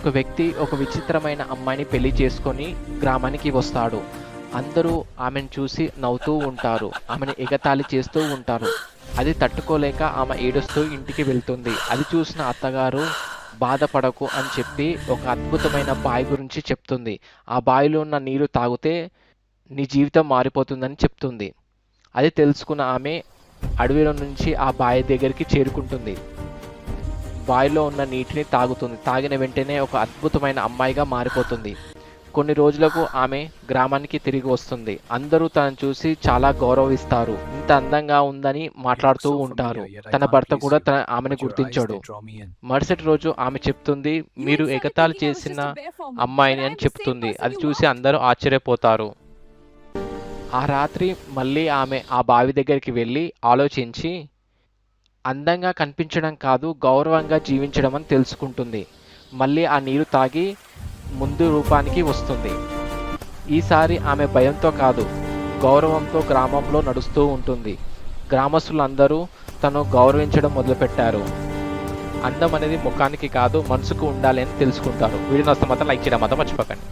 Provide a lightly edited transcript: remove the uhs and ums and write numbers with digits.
ఒక వ్యక్తి ఒక విచిత్రమైన అమ్మాయిని పెళ్లి చేసుకొని గ్రామానికి వస్తాడు. అందరూ ఆమెను చూసి నవ్వుతూ ఉంటారు. ఆమెను ఎగతాళి చేస్తూ ఉంటారు. అది తట్టుకోలేక ఆమె ఏడుస్తూ ఇంటికి వెళ్తుంది. అది చూసిన అత్తగారు బాధపడకు అని చెప్పి ఒక అద్భుతమైన బావి గురించి చెప్తుంది. ఆ బావిలో ఉన్న నీరు తాగితే నీ జీవితం మారిపోతుందని చెప్తుంది. అది తెలుసుకున్న ఆమె అడవిలో నుంచి ఆ బావి దగ్గరికి చేరుకుంటుంది. బావిలో ఉన్న నీటిని తాగుతుంది. తాగిన వెంటనే ఒక అద్భుతమైన అమ్మాయిగా మారిపోతుంది. కొన్ని రోజులకు ఆమె గ్రామానికి తిరిగి వస్తుంది. అందరూ తనను చూసి చాలా గౌరవిస్తారు. ఇంత అందంగా ఉందని మాట్లాడుతూ ఉంటారు. తన భర్త కూడా ఆమెను గుర్తించాడు. మరుసటి రోజు ఆమె చెప్తుంది, మీరు ఎగతాళి చేసిన అమ్మాయిని అని చెప్తుంది. అది చూసి అందరూ ఆశ్చర్యపోతారు. ఆ రాత్రి మళ్ళీ ఆమె ఆ బావి దగ్గరికి వెళ్ళి ఆలోచించి అందంగా కనిపించడం కాదు, గౌరవంగా జీవించడం అని తెలుసుకుంటుంది. మళ్ళీ ఆ నీరు తాగి ముందు రూపానికి వస్తుంది. ఈసారి ఆమె భయంతో కాదు, గౌరవంతో గ్రామంలో నడుస్తూ ఉంటుంది. గ్రామస్తులందరూ తను గౌరవించడం మొదలుపెట్టారు. అందం అనేది ముఖానికి కాదు, మనసుకు ఉండాలి అని తెలుసుకుంటారు. వీడియో నచ్చితే మాత్రం లైక్ చేయడం మాత్రం మర్చిపోకండి.